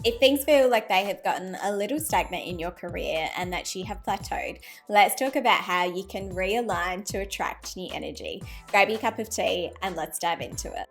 If things feel like they have gotten a little stagnant in your career and that you have plateaued, let's talk about how you can realign to attract new energy. Grab your cup of tea and let's dive into it.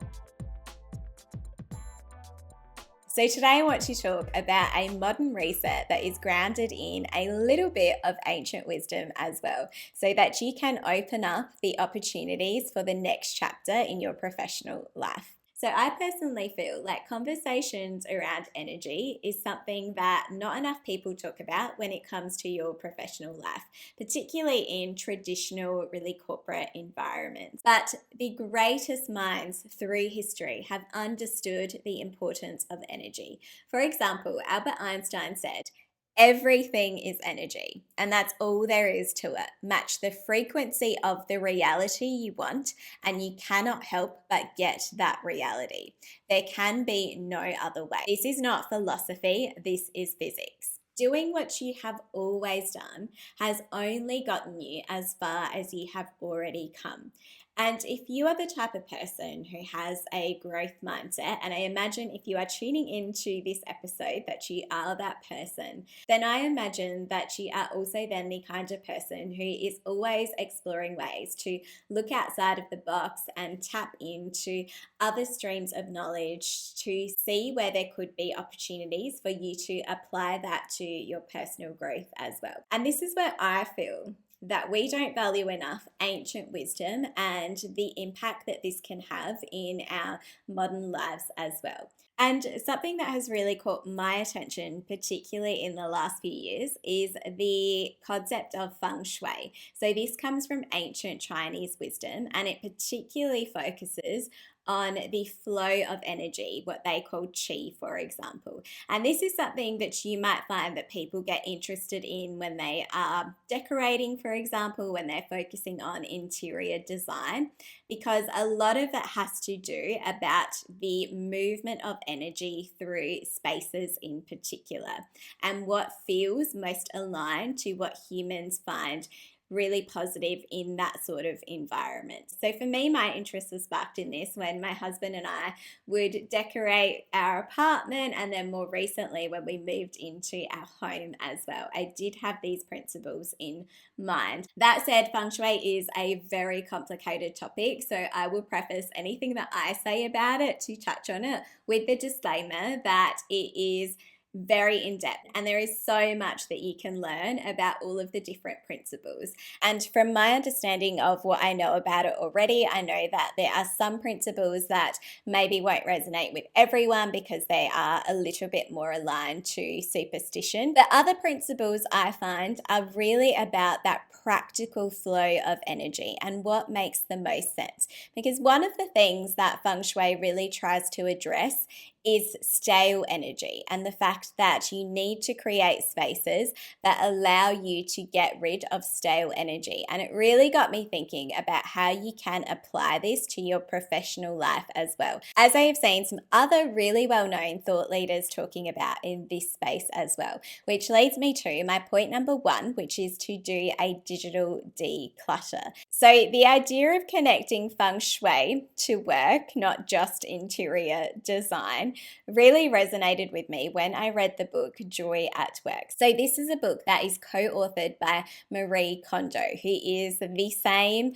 So, today I want to talk about a modern reset that is grounded in a little bit of ancient wisdom as well, so that you can open up the opportunities for the next chapter in your professional life. So, I personally feel like conversations around energy is something that not enough people talk about when it comes to your professional life, particularly in traditional, really corporate environments. But the greatest minds through history have understood the importance of energy. For example, Albert Einstein said, everything is energy, and that's all there is to it. Match the frequency of the reality you want, and you cannot help but get that reality. There can be no other way. This is not philosophy, this is physics. Doing what you have always done has only gotten you as far as you have already come. And if you are the type of person who has a growth mindset, and I imagine if you are tuning into this episode that you are that person, then I imagine that you are also then the kind of person who is always exploring ways to look outside of the box and tap into other streams of knowledge to see where there could be opportunities for you to apply that to your personal growth as well. And this is where I feel that we don't value enough ancient wisdom and the impact that this can have in our modern lives as well. And something that has really caught my attention, particularly in the last few years, is the concept of feng shui. So, this comes from ancient Chinese wisdom and it particularly focuses on the flow of energy, what they call qi, for example. And this is something that you might find that people get interested in when they are decorating, for example, when they're focusing on interior design, because a lot of it has to do about the movement of energy through spaces in particular and what feels most aligned to what humans find really positive in that sort of environment. So for me, my interest was sparked in this when my husband and I would decorate our apartment, and then more recently when we moved into our home as well. I did have these principles in mind. That said, feng shui is a very complicated topic, so I will preface anything that I say about it to touch on it with the disclaimer that it is very in depth, and there is so much that you can learn about all of the different principles. And from my understanding of what I know about it already, I know that there are some principles that maybe won't resonate with everyone because they are a little bit more aligned to superstition. The other principles I find are really about that practical flow of energy and what makes the most sense. Because one of the things that feng shui really tries to address is stale energy and the fact that you need to create spaces that allow you to get rid of stale energy. And it really got me thinking about how you can apply this to your professional life as well, as I have seen some other really well-known thought leaders talking about in this space as well, which leads me to my point number one, which is to do a digital declutter. So the idea of connecting feng shui to work, not just interior design, really resonated with me when I read the book Joy at Work. So this is a book that is co-authored by Marie Kondo, who is the same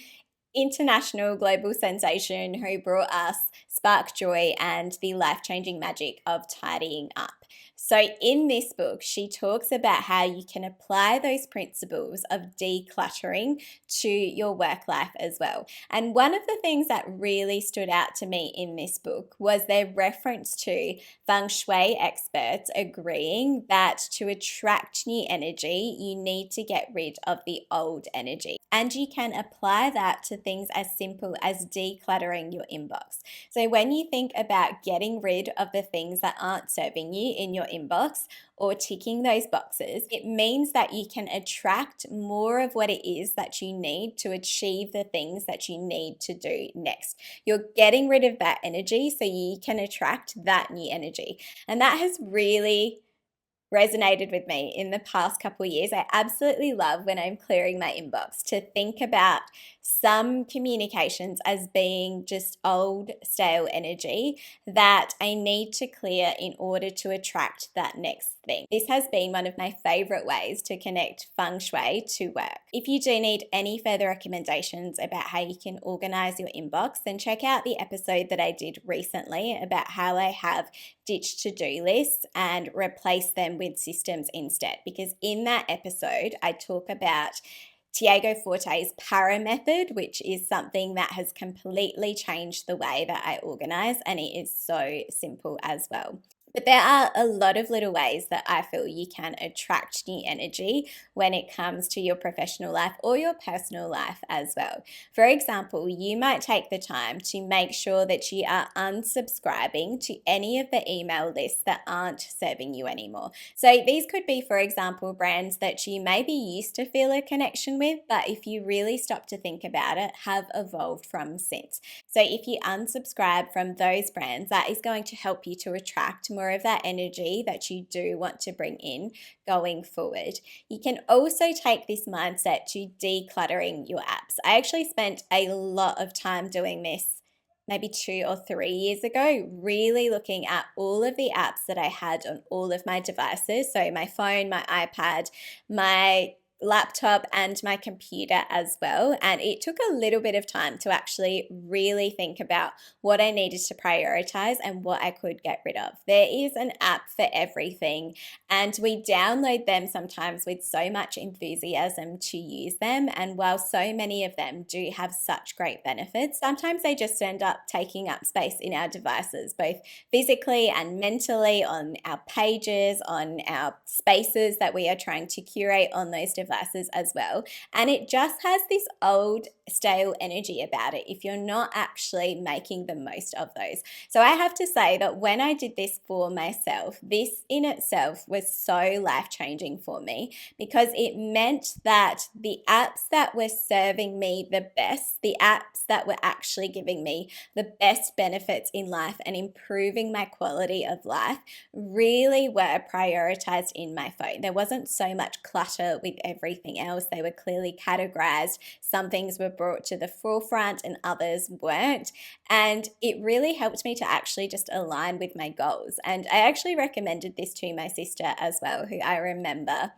international global sensation who brought us Spark Joy and the life-changing magic of tidying up. So in this book, she talks about how you can apply those principles of decluttering to your work life as well. And one of the things that really stood out to me in this book was their reference to feng shui experts agreeing that to attract new energy, you need to get rid of the old energy. And you can apply that to things as simple as decluttering your inbox. So when you think about getting rid of the things that aren't serving you in your inbox or ticking those boxes, it means that you can attract more of what it is that you need to achieve the things that you need to do next. You're getting rid of that energy so you can attract that new energy. And that has really resonated with me in the past couple of years. I absolutely love when I'm clearing my inbox to think about some communications as being just old, stale energy that I need to clear in order to attract that next thing. This has been one of my favorite ways to connect feng shui to work. If you do need any further recommendations about how you can organize your inbox, then check out the episode that I did recently about how I have ditched to-do lists and replaced them with systems instead. Because in that episode, I talk about Tiago Forte's para method, which is something that has completely changed the way that I organize, and it is so simple as well. But there are a lot of little ways that I feel you can attract new energy when it comes to your professional life or your personal life as well. For example, you might take the time to make sure that you are unsubscribing to any of the email lists that aren't serving you anymore. So these could be, for example, brands that you maybe used to feel a connection with, but if you really stop to think about it, have evolved from since. So if you unsubscribe from those brands, that is going to help you to attract more of that energy that you do want to bring in going forward. You can also take this mindset to decluttering your apps. I actually spent a lot of time doing this maybe 2 or 3 years ago, really looking at all of the apps that I had on all of my devices. So my phone, my iPad, my laptop, and my computer as well. And it took a little bit of time to actually really think about what I needed to prioritize and what I could get rid of. There is an app for everything, and we download them sometimes with so much enthusiasm to use them. And while so many of them do have such great benefits, sometimes they just end up taking up space in our devices, both physically and mentally, on our pages, on our spaces that we are trying to curate on those devices as well. And it just has this old, stale energy about it if you're not actually making the most of those. So I have to say that when I did this for myself, this in itself was so life-changing for me, because it meant that the apps that were serving me the best, the apps that were actually giving me the best benefits in life and improving my quality of life, really were prioritized in my phone. There wasn't so much clutter with everything else. They were clearly categorized. Some things were brought to the forefront and others weren't. And it really helped me to actually just align with my goals. And I actually recommended this to my sister as well, who I remember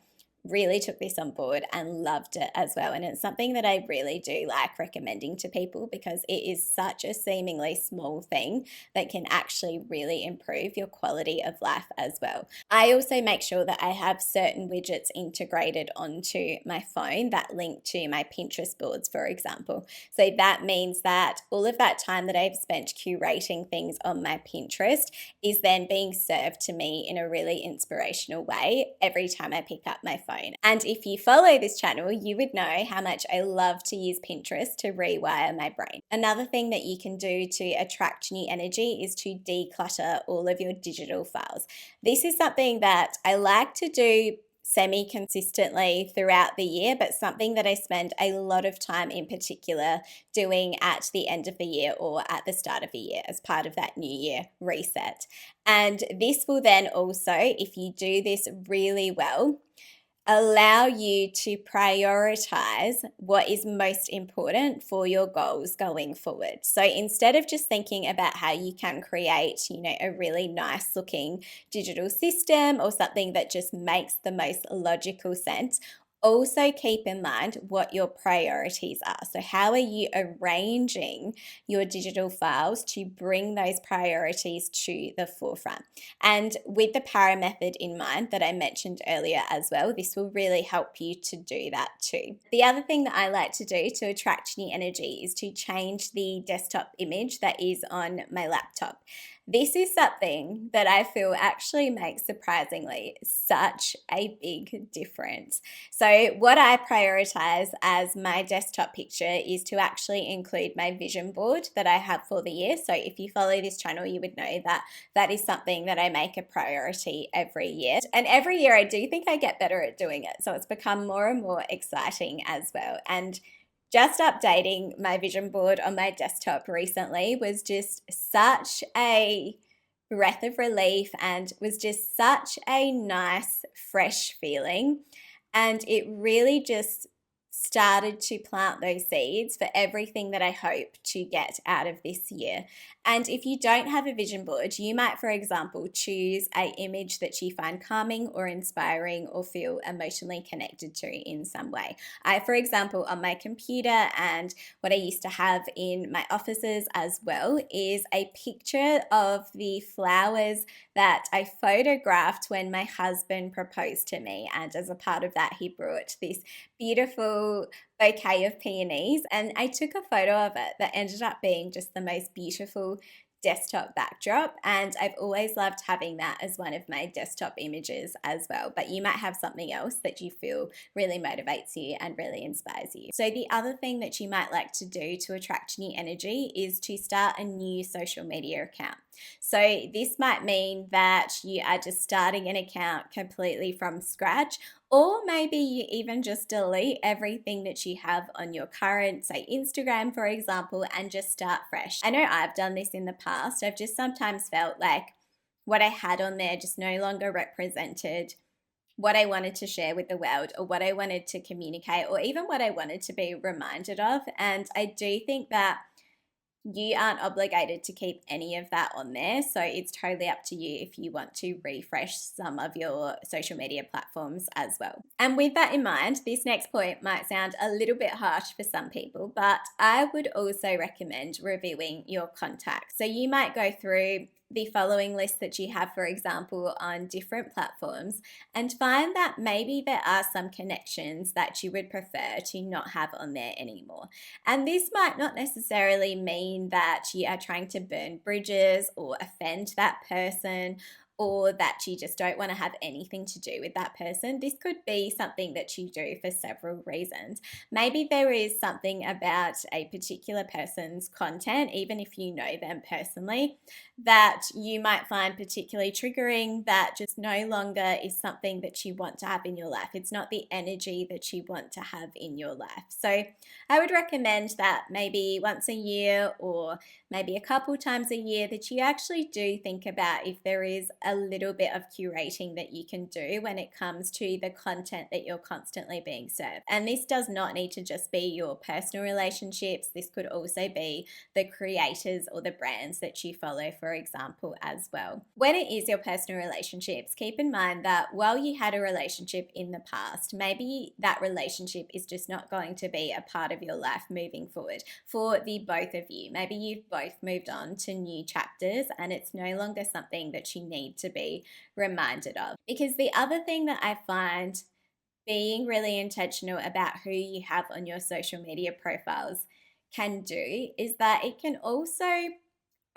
really took this on board and loved it as well. And it's something that I really do like recommending to people, because it is such a seemingly small thing that can actually really improve your quality of life as well. I also make sure that I have certain widgets integrated onto my phone that link to my Pinterest boards, for example. So that means that all of that time that I've spent curating things on my Pinterest is then being served to me in a really inspirational way every time I pick up my phone. And if you follow this channel, you would know how much I love to use Pinterest to rewire my brain. Another thing that you can do to attract new energy is to declutter all of your digital files. This is something that I like to do semi-consistently throughout the year, but something that I spend a lot of time in particular doing at the end of the year or at the start of the year as part of that new year reset. And this will then also, if you do this really well, allow you to prioritize what is most important for your goals going forward. So instead of just thinking about how you can create, a really nice looking digital system or something that just makes the most logical sense, also keep in mind what your priorities are. So how are you arranging your digital files to bring those priorities to the forefront? And with the para method in mind that I mentioned earlier as well, this will really help you to do that too. The other thing that I like to do to attract new energy is to change the desktop image that is on my laptop. This is something that I feel actually makes surprisingly such a big difference. So what I prioritize as my desktop picture is to actually include my vision board that I have for the year. So if you follow this channel, you would know that that is something that I make a priority every year. And every year I do think I get better at doing it. So it's become more and more exciting as well. And just updating my vision board on my desktop recently was just such a breath of relief and was just such a nice, fresh feeling. And it really just started to plant those seeds for everything that I hope to get out of this year. And if you don't have a vision board, you might, for example, choose a image that you find calming or inspiring or feel emotionally connected to in some way. I, for example, on my computer, and what I used to have in my offices as well, is a picture of the flowers that I photographed when my husband proposed to me. And as a part of that, he brought this beautiful bouquet of peonies, and I took a photo of it that ended up being just the most beautiful desktop backdrop, and I've always loved having that as one of my desktop images as well. But you might have something else that you feel really motivates you and really inspires you. So the other thing that you might like to do to attract new energy is to start a new social media account. So this might mean that you are just starting an account completely from scratch, or maybe you even just delete everything that you have on your current, say, Instagram, for example, and just start fresh. I know I've done this in the past. I've just sometimes felt like what I had on there just no longer represented what I wanted to share with the world, or what I wanted to communicate, or even what I wanted to be reminded of. And I do think that you aren't obligated to keep any of that on there. So it's totally up to you if you want to refresh some of your social media platforms as well. And with that in mind, this next point might sound a little bit harsh for some people, but I would also recommend reviewing your contacts. So you might go through the following list that you have, for example, on different platforms, and find that maybe there are some connections that you would prefer to not have on there anymore. And this might not necessarily mean that you are trying to burn bridges or offend that person, or that you just don't want to have anything to do with that person. This could be something that you do for several reasons. Maybe there is something about a particular person's content, even if you know them personally, that you might find particularly triggering, that just no longer is something that you want to have in your life. It's not the energy that you want to have in your life. So I would recommend that maybe once a year, or maybe a couple times a year, that you actually do think about if there is a little bit of curating that you can do when it comes to the content that you're constantly being served. And this does not need to just be your personal relationships. This could also be the creators or the brands that you follow, for example, as well. When it is your personal relationships, keep in mind that while you had a relationship in the past, maybe that relationship is just not going to be a part of your life moving forward for the both of you. Maybe you've both moved on to new chapters, and it's no longer something that you need to be reminded of. Because the other thing that I find, being really intentional about who you have on your social media profiles can do, is that it can also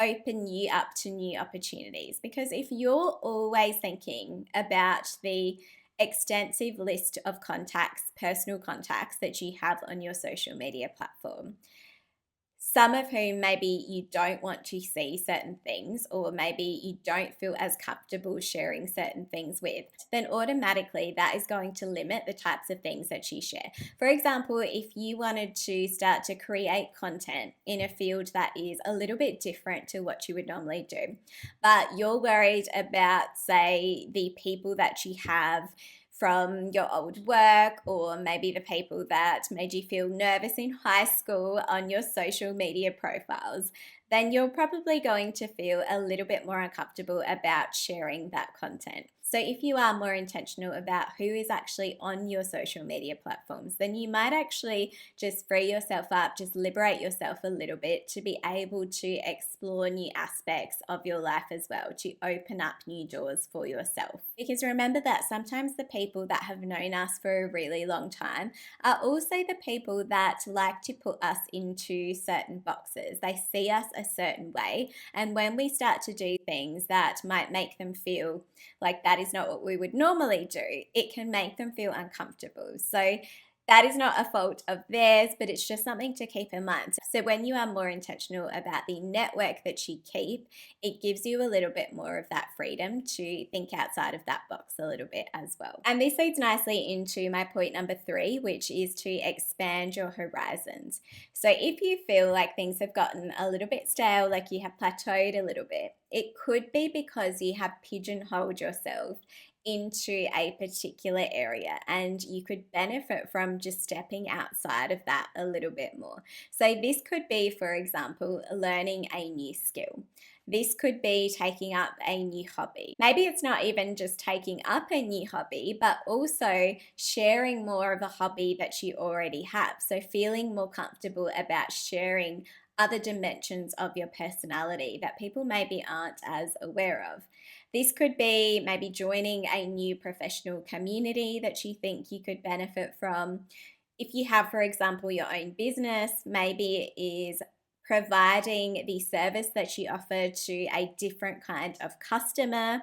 open you up to new opportunities. Because if you're always thinking about the extensive list of contacts, personal contacts that you have on your social media platform, some of whom maybe you don't want to see certain things, or maybe you don't feel as comfortable sharing certain things with, then automatically that is going to limit the types of things that you share. For example, if you wanted to start to create content in a field that is a little bit different to what you would normally do, but you're worried about, say, the people that you have from your old work, or maybe the people that made you feel nervous in high school on your social media profiles, then you're probably going to feel a little bit more uncomfortable about sharing that content. So if you are more intentional about who is actually on your social media platforms, then you might actually just free yourself up, just liberate yourself a little bit to be able to explore new aspects of your life as well, to open up new doors for yourself. Because remember that sometimes the people that have known us for a really long time are also the people that like to put us into certain boxes. They see us a certain way, and when we start to do things that might make them feel like that is not what we would normally do, it can make them feel uncomfortable. So That is not a fault of theirs, but it's just something to keep in mind. So, when you are more intentional about the network that you keep, it gives you a little bit more of that freedom to think outside of that box a little bit as well. And this leads nicely into my point number 3, which is to expand your horizons. So, if you feel like things have gotten a little bit stale, like you have plateaued a little bit, it could be because you have pigeonholed yourself into a particular area, and you could benefit from just stepping outside of that a little bit more. So, this could be, for example, learning a new skill. This could be taking up a new hobby. Maybe it's not even just taking up a new hobby, but also sharing more of a hobby that you already have. So, feeling more comfortable about sharing other dimensions of your personality that people maybe aren't as aware of. This could be maybe joining a new professional community that you think you could benefit from. If you have, for example, your own business, maybe it is providing the service that you offer to a different kind of customer,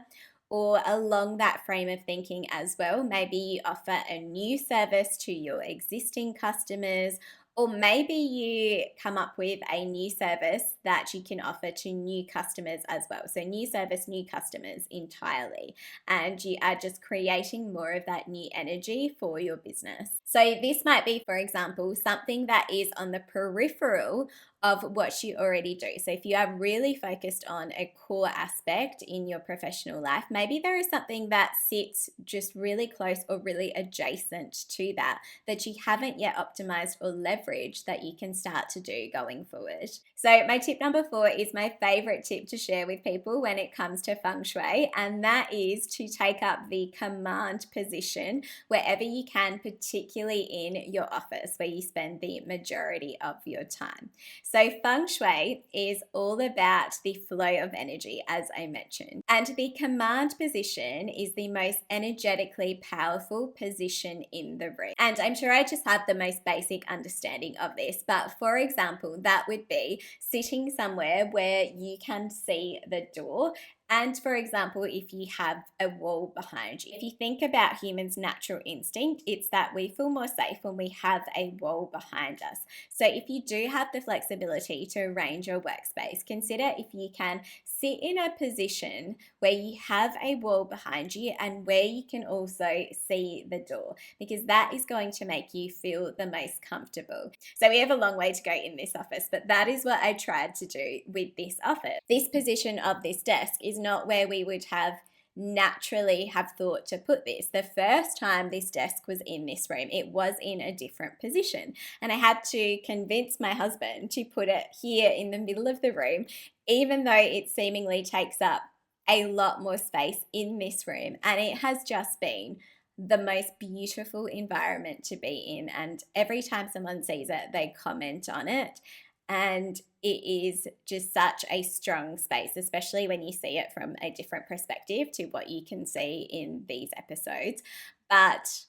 or along that frame of thinking as well. Maybe you offer a new service to your existing customers, or maybe you come up with a new service that you can offer to new customers as well. So, new service, new customers entirely. And you are just creating more of that new energy for your business. So, this might be, for example, something that is on the peripheral of what you already do. So, if you are really focused on a core aspect in your professional life, maybe there is something that sits just really close or really adjacent to that that you haven't yet optimized or leveraged that you can start to do going forward. So, my tip number 4 is my favorite tip to share with people when it comes to feng shui, and that is to take up the command position wherever you can, particularly in your office where you spend the majority of your time. So, feng shui is all about the flow of energy, as I mentioned. And the command position is the most energetically powerful position in the room. And I'm sure I just have the most basic understanding of this, but for example, that would be sitting somewhere where you can see the door. And for example, if you have a wall behind you, if you think about humans' natural instinct, it's that we feel more safe when we have a wall behind us. So if you do have the flexibility to arrange your workspace, consider if you can sit in a position where you have a wall behind you and where you can also see the door, because that is going to make you feel the most comfortable. So we have a long way to go in this office, but that is what I tried to do with this office. This position of this desk is not where we would have naturally have thought to put this. The first time this desk was in this room, it was in a different position, and I had to convince my husband to put it here in the middle of the room, even though it seemingly takes up a lot more space in this room. And it has just been the most beautiful environment to be in, and every time someone sees it, they comment on it. And it is just such a strong space, especially when you see it from a different perspective to what you can see in these episodes. But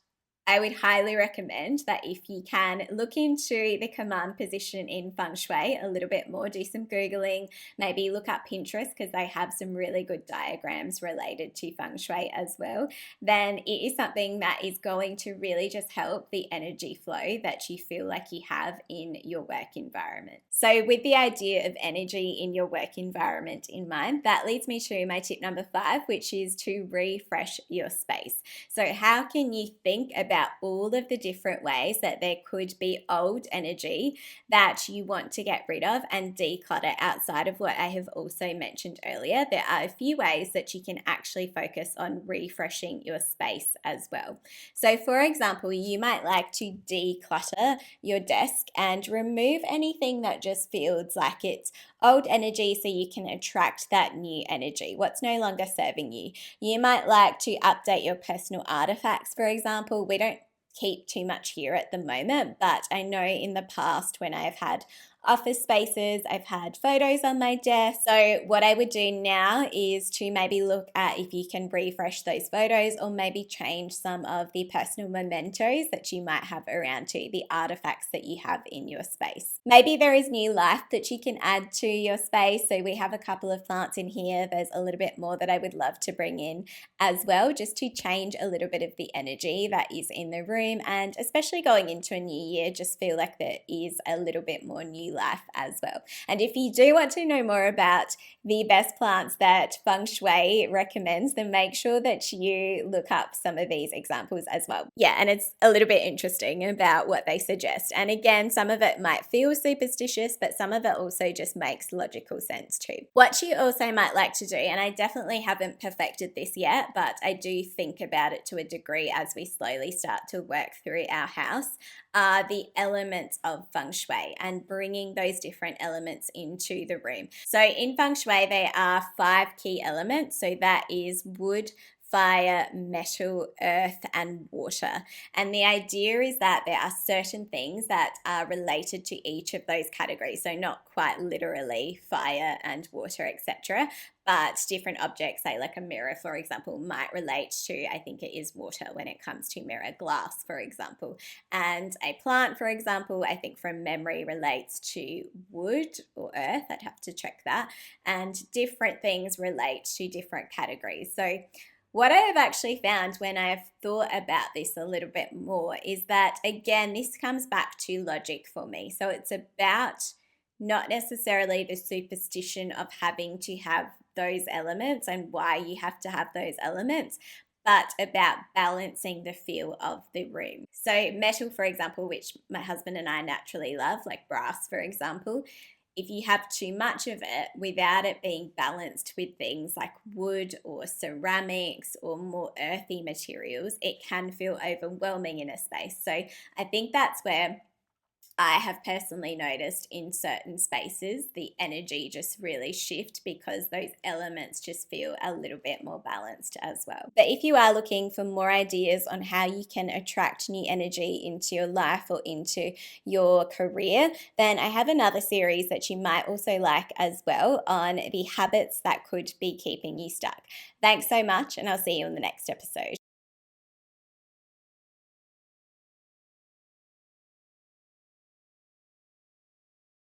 I would highly recommend that if you can look into the command position in feng shui a little bit more, do some Googling, maybe look up Pinterest because they have some really good diagrams related to feng shui as well, then it is something that is going to really just help the energy flow that you feel like you have in your work environment. So with the idea of energy in your work environment in mind, that leads me to my tip number 5, which is to refresh your space. So how can you think about all of the different ways that there could be old energy that you want to get rid of and declutter outside of what I have also mentioned earlier? There are a few ways that you can actually focus on refreshing your space as well. So for example, you might like to declutter your desk and remove anything that just feels like it's old energy so you can attract that new energy, what's no longer serving you. You might like to update your personal artifacts, for example. We don't keep too much here at the moment, but I know in the past when I've had office spaces. I've had photos on my desk. So what I would do now is to maybe look at if you can refresh those photos, or maybe change some of the personal mementos that you might have around you, the artifacts that you have in your space. Maybe there is new life that you can add to your space. So we have a couple of plants in here. There's a little bit more that I would love to bring in as well, just to change a little bit of the energy that is in the room. And especially going into a new year, just feel like there is a little bit more new life as well. And if you do want to know more about the best plants that Feng Shui recommends, then make sure that you look up some of these examples as well. Yeah, and it's a little bit interesting about what they suggest. And again, some of it might feel superstitious, but some of it also just makes logical sense too. What you also might like to do, and I definitely haven't perfected this yet, but I do think about it to a degree as we slowly start to work through our house, are the elements of Feng Shui and bringing those different elements into the room. So in Feng Shui, there are 5 key elements. So that is wood, fire, metal, earth, and water. And the idea is that there are certain things that are related to each of those categories. So not quite literally fire and water, etc., but different objects, say like a mirror, for example, might relate to, I think it is water when it comes to mirror glass, for example. And a plant, for example, I think from memory relates to wood or earth. I'd have to check that. And different things relate to different categories. So what I have actually found when I've thought about this a little bit more is that, again, this comes back to logic for me. So it's about not necessarily the superstition of having to have those elements and why you have to have those elements, but about balancing the feel of the room. So metal, for example, which my husband and I naturally love, like brass, for example, if you have too much of it without it being balanced with things like wood or ceramics or more earthy materials, it can feel overwhelming in a space. So I think that's where I have personally noticed in certain spaces the energy just really shift because those elements just feel a little bit more balanced as well. But if you are looking for more ideas on how you can attract new energy into your life or into your career, then I have another series that you might also like as well on the habits that could be keeping you stuck. Thanks so much, and I'll see you in the next episode.